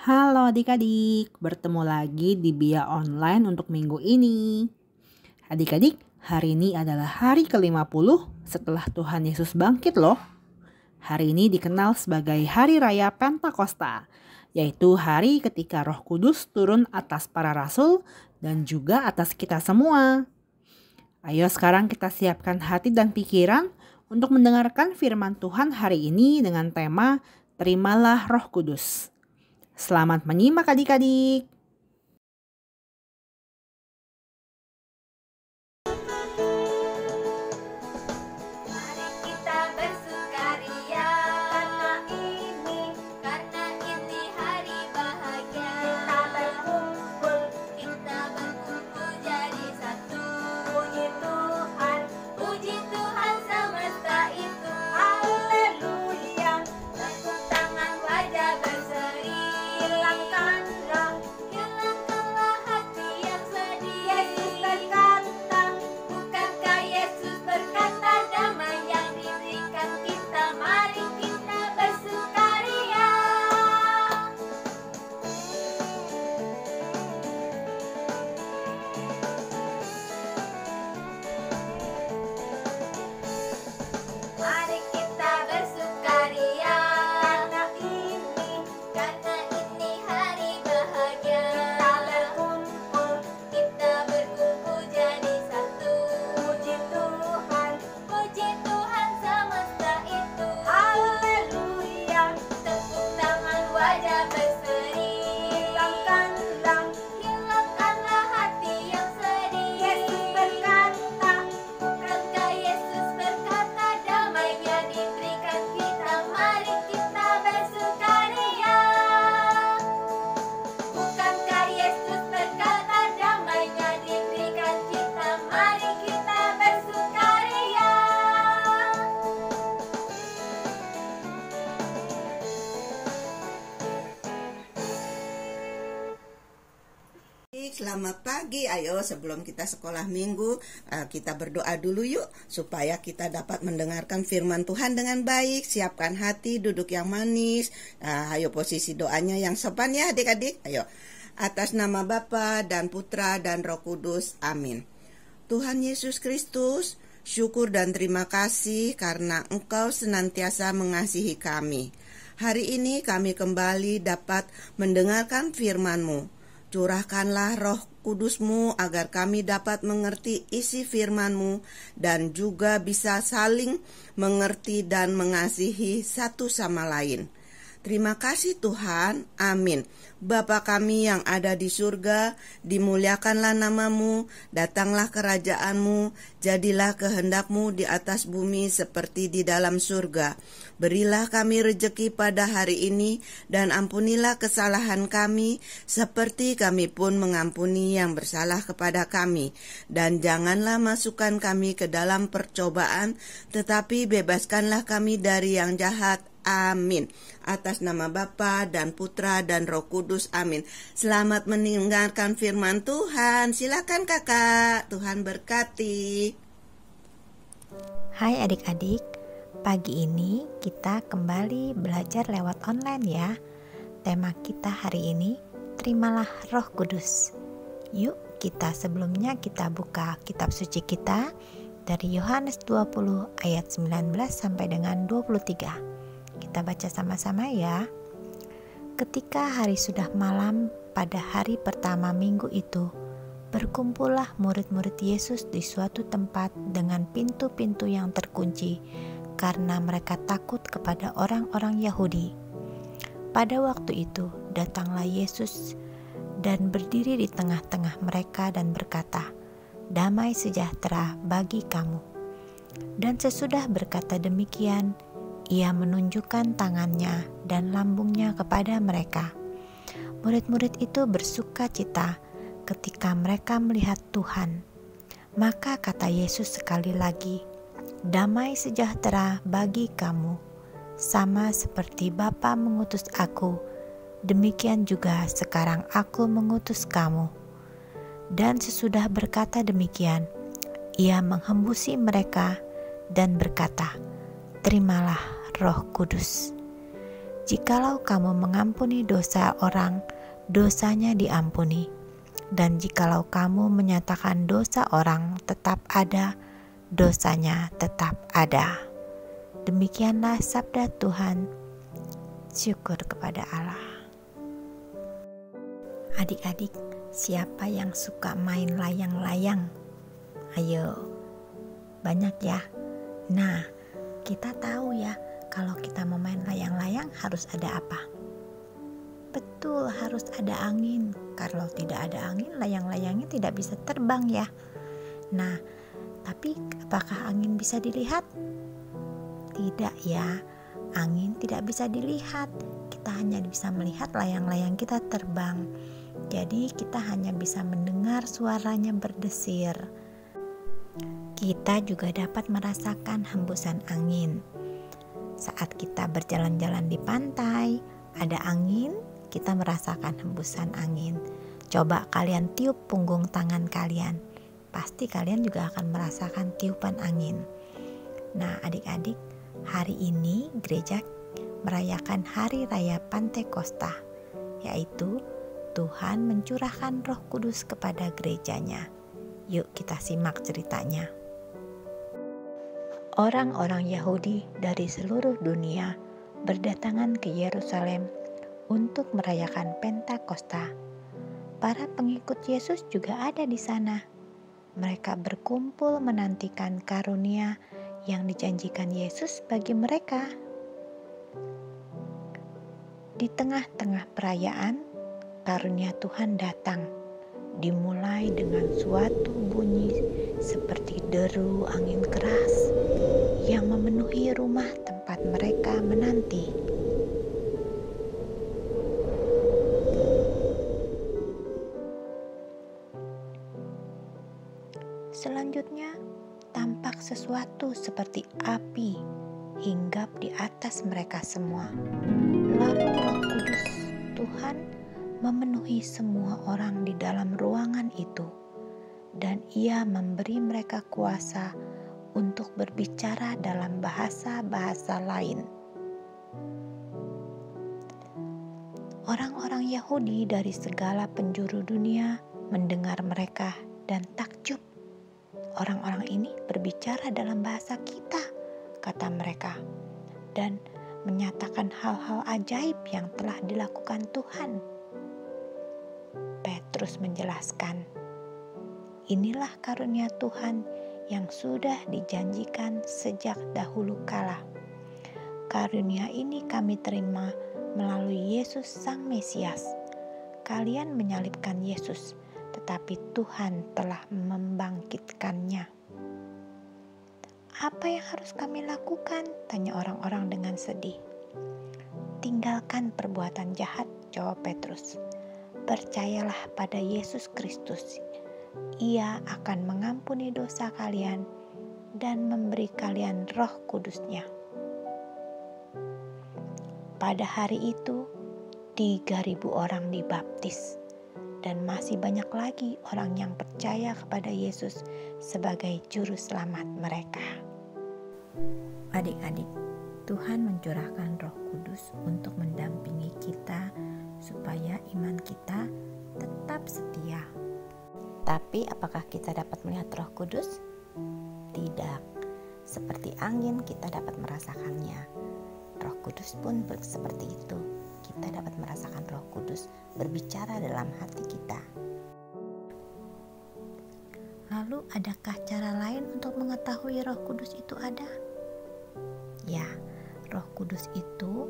Halo adik-adik, bertemu lagi di Bia Online untuk minggu ini. Adik-adik, hari ini adalah hari ke-50 setelah Tuhan Yesus bangkit loh. Hari ini dikenal sebagai Hari Raya Pentakosta, yaitu hari ketika Roh Kudus turun atas para rasul dan juga atas kita semua. Ayo sekarang kita siapkan hati dan pikiran untuk mendengarkan firman Tuhan hari ini dengan tema Terimalah Roh Kudus. Selamat menyimak adik-adik. Mari kita bersukaria karena ini hari bahagia. Kita berkumpul jadi satu. Puji Tuhan semesta itu. Haleluya. Tepuk tangan wajah berseri. Hilangkanlah hati yang sedih. Yesus berkata, bukankah Yesus berkata damai yang diberikan kita, mari kita bersukaria. Mari kita bersukaria karena ini hari bahagia. Kita berkumpul jadi satu. Puji Tuhan semesta itu. Haleluya. Tepuk tangan wajah berseri. Hilangkanlah hati yang sedih. Yesus berkata, bukankah Yesus berkata damainya diberikan kita, mari kita bersukaria. Bukankah Yesus berkata damainya diberikan kita, mari kita bersukaria. Selamat pagi. Ayo sebelum kita sekolah minggu, kita berdoa dulu yuk supaya kita dapat mendengarkan firman Tuhan dengan baik. Siapkan hati, duduk yang manis. Ayo posisi doanya yang sopan ya adik-adik. Ayo. Atas nama Bapa dan Putra dan Roh Kudus. Amin. Tuhan Yesus Kristus, syukur dan terima kasih karena Engkau senantiasa mengasihi kami. Hari ini kami kembali dapat mendengarkan firman-Mu. Curahkanlah Roh Kudus-Mu agar kami dapat mengerti isi firman-Mu dan juga bisa saling mengerti dan mengasihi satu sama lain. Terima kasih Tuhan, amin. Bapa kami yang ada di surga, dimuliakanlah nama-Mu, datanglah kerajaan-Mu, jadilah kehendak-Mu di atas bumi seperti di dalam surga. Berilah kami rejeki pada hari ini, dan ampunilah kesalahan kami, seperti kami pun mengampuni yang bersalah kepada kami. Dan janganlah masukkan kami ke dalam percobaan, tetapi bebaskanlah kami dari yang jahat. Amin. Atas nama Bapa dan Putra dan Roh Kudus. Amin. Selamat mendengarkan firman Tuhan. Silakan kakak. Tuhan berkati. Hai adik-adik, pagi ini kita kembali belajar lewat online ya. Tema kita hari ini, terimalah Roh Kudus. Yuk sebelumnya kita buka kitab suci kita dari Yohanes 20 ayat 19 sampai dengan 23. Kita baca sama-sama ya. Ketika hari sudah malam pada hari pertama minggu itu, berkumpullah murid-murid Yesus di suatu tempat dengan pintu-pintu yang terkunci karena mereka takut kepada orang-orang Yahudi. Pada waktu itu datanglah Yesus dan berdiri di tengah-tengah mereka dan berkata, "Damai sejahtera bagi kamu." Dan sesudah berkata demikian, Ia menunjukkan tangannya dan lambungnya kepada mereka. Murid-murid itu bersuka cita ketika mereka melihat Tuhan. Maka kata Yesus sekali lagi, "Damai sejahtera bagi kamu. Sama seperti Bapa mengutus aku, demikian juga sekarang aku mengutus kamu." Dan sesudah berkata demikian, Ia menghembusi mereka dan berkata, "Terimalah Roh Kudus." Jikalau kamu mengampuni dosa orang, dosanya diampuni. Dan jikalau kamu menyatakan dosa orang tetap ada, dosanya tetap ada. Demikianlah sabda Tuhan. Syukur kepada Allah. Adik-adik, siapa yang suka main layang-layang? Ayo, banyak ya. Nah, kita tahu ya, kalau kita mau main layang-layang harus ada apa? Betul, harus ada angin. Kalau tidak ada angin, layang-layangnya tidak bisa terbang ya. Nah, tapi apakah angin bisa dilihat? Tidak ya, angin tidak bisa dilihat. Kita hanya bisa melihat layang-layang kita terbang. Jadi kita hanya bisa mendengar suaranya berdesir. Kita juga dapat merasakan hembusan angin. Saat kita berjalan-jalan di pantai, ada angin, kita merasakan hembusan angin. Coba kalian tiup punggung tangan kalian. Pasti kalian juga akan merasakan tiupan angin. Nah, adik-adik, hari ini gereja merayakan Hari Raya Pantekosta, yaitu Tuhan mencurahkan Roh Kudus kepada gerejanya. Yuk kita simak ceritanya. Orang-orang Yahudi dari seluruh dunia berdatangan ke Yerusalem untuk merayakan Pentakosta. Para pengikut Yesus juga ada di sana. Mereka berkumpul menantikan karunia yang dijanjikan Yesus bagi mereka. Di tengah-tengah perayaan, karunia Tuhan datang, dimulai dengan suatu bunyi seperti deru angin keras yang memenuhi rumah tempat mereka menanti. Selanjutnya, tampak sesuatu seperti api hinggap di atas mereka semua. Lalu Roh Kudus Tuhan memenuhi semua orang di dalam ruangan itu, dan Ia memberi mereka kuasa untuk berbicara dalam bahasa-bahasa lain. Orang-orang Yahudi dari segala penjuru dunia mendengar mereka dan takjub. Orang-orang ini berbicara dalam bahasa kita, kata mereka, dan menyatakan hal-hal ajaib yang telah dilakukan Tuhan. Petrus menjelaskan, inilah karunia Tuhan yang sudah dijanjikan sejak dahulu kala. Karunia ini kami terima melalui Yesus Sang Mesias. Kalian menyalibkan Yesus, tetapi Tuhan telah membangkitkannya. Apa yang harus kami lakukan? Tanya orang-orang dengan sedih. Tinggalkan perbuatan jahat, jawab Petrus. Percayalah pada Yesus Kristus. Ia akan mengampuni dosa kalian dan memberi kalian Roh Kudus-Nya. Pada hari itu, 3.000 orang dibaptis. Dan masih banyak lagi orang yang percaya kepada Yesus sebagai juru selamat mereka. Adik-adik, Tuhan mencurahkan Roh Kudus untuk mendampingi kita supaya iman kita tetap setia. Tapi apakah kita dapat melihat Roh Kudus? Tidak. Seperti angin kita dapat merasakannya. Roh Kudus pun seperti itu. Kita dapat merasakan Roh Kudus berbicara dalam hati kita. Lalu adakah cara lain untuk mengetahui Roh Kudus itu ada? Ya, Roh Kudus itu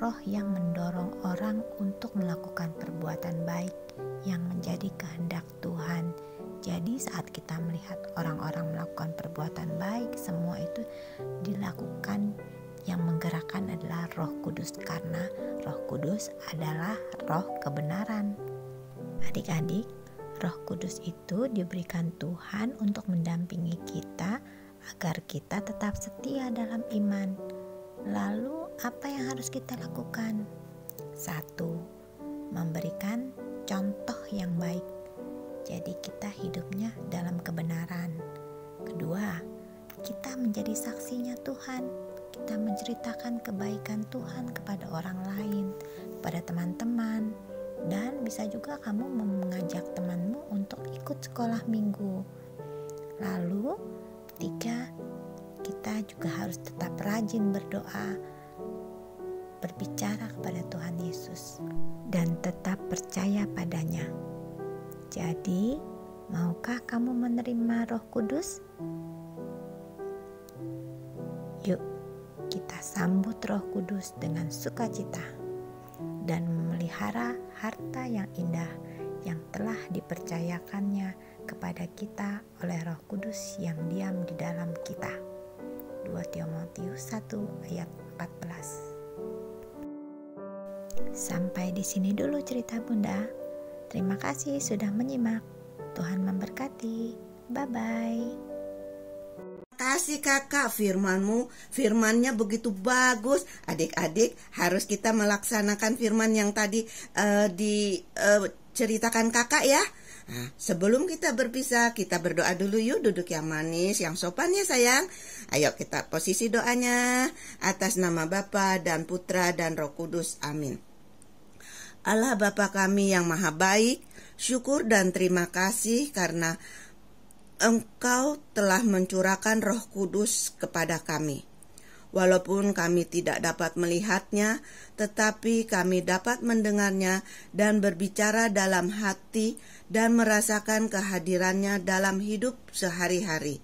roh yang mendorong orang untuk melakukan perbuatan baik yang menjadi kehendak Tuhan. Jadi saat kita melihat orang-orang melakukan perbuatan baik, semua itu dilakukan. Yang menggerakkan adalah Roh Kudus, karena Roh Kudus adalah roh kebenaran. Adik-adik, Roh Kudus itu diberikan Tuhan untuk mendampingi kita agar kita tetap setia dalam iman. Lalu apa yang harus kita lakukan? 1. Memberikan contoh yang baik. Jadi kita hidupnya dalam kebenaran. 2. Kita menjadi saksinya Tuhan. kita menceritakan kebaikan Tuhan kepada orang lain, kepada teman-teman, dan bisa juga kamu mengajak temanmu untuk ikut sekolah minggu. Lalu ketiga, kita juga harus tetap rajin berdoa, berbicara kepada Tuhan Yesus, dan tetap percaya padanya. Jadi, maukah kamu menerima Roh Kudus? Yuk, kita sambut Roh Kudus dengan sukacita dan memelihara harta yang indah yang telah dipercayakannya kepada kita oleh Roh Kudus yang diam di dalam kita. 2 Timotius 1 ayat 14. Sampai di sini dulu cerita Bunda. Terima kasih sudah menyimak. Tuhan memberkati. Bye-bye. Kasih kakak, firmannya begitu bagus. Adik-adik harus kita melaksanakan firman yang tadi diceritakan kakak ya. Nah, sebelum kita berpisah, kita berdoa dulu yuk, duduk yang manis, yang sopan ya sayang. Ayo kita posisi doanya, atas nama Bapa dan Putra dan Roh Kudus, amin. Allah Bapa kami yang maha baik, syukur dan terima kasih karena Engkau telah mencurahkan Roh Kudus kepada kami. Walaupun kami tidak dapat melihatnya, tetapi kami dapat mendengarnya dan berbicara dalam hati dan merasakan kehadirannya dalam hidup sehari-hari.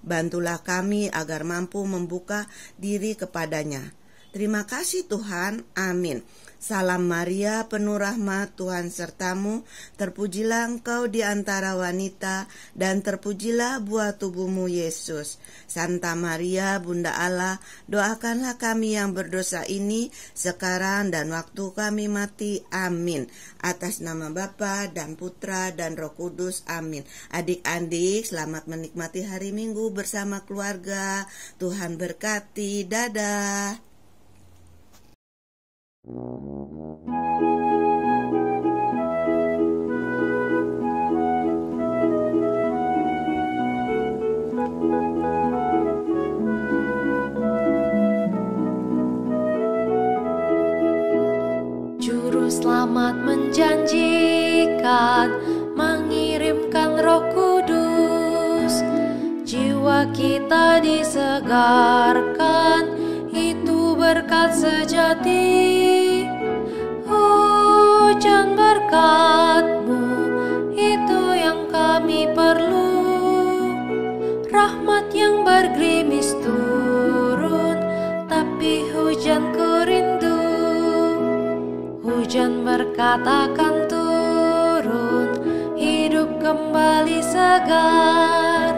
Bantulah kami agar mampu membuka diri kepadanya. Terima kasih Tuhan, amin. Salam Maria, penuh rahmat, Tuhan sertamu, terpujilah engkau di antara wanita, dan terpujilah buah tubuhmu Yesus. Santa Maria, Bunda Allah, doakanlah kami yang berdosa ini, sekarang dan waktu kami mati, amin. Atas nama Bapa dan Putra dan Roh Kudus, amin. Adik-adik, selamat menikmati hari Minggu bersama keluarga. Tuhan berkati, dadah. Juru selamat menjanjikan mengirimkan Roh Kudus, jiwa kita disegarkan, itu berkat sejati. Hujan berkat-Mu, itu yang kami perlu. Rahmat yang bergerimis turun, tapi hujanku rindu. Hujan berkat akan turun, hidup kembali segar.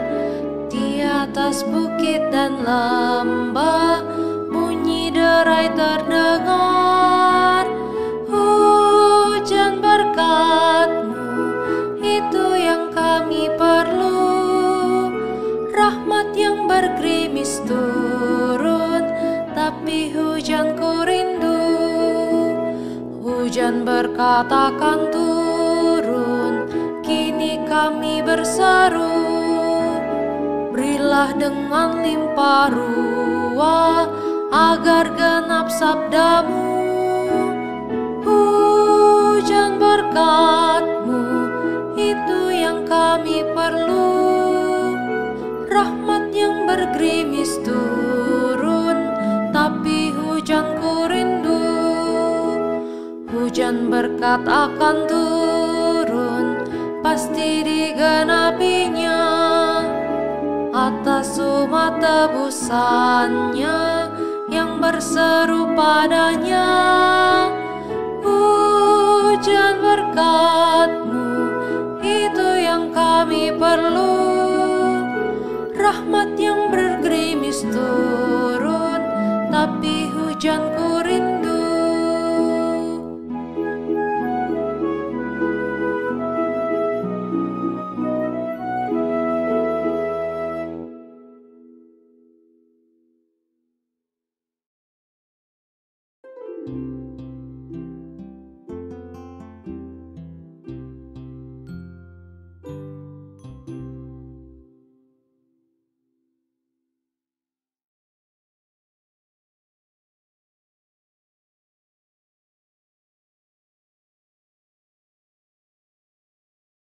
Di atas bukit dan lembah, bunyi derai terdengar. Hujan berkat-Mu, itu yang kami perlu. Rahmat yang bergerimis turun, tapi hujanku rindu. Hujan berkat akan turun, kini kami berseru. Berilah dengan limpah ruah, agar genap sabda-Mu. Hujan berkat-Mu, itu yang kami perlu. Rahmat yang bergerimis turun, tapi hujanku rindu. Hujan berkat akan turun, pasti digenapinya. Atas umat tebusannya yang berseru padanya. Hujan berkat-Mu, itu yang kami perlu. Rahmat yang bergerimis turun, tapi hujanku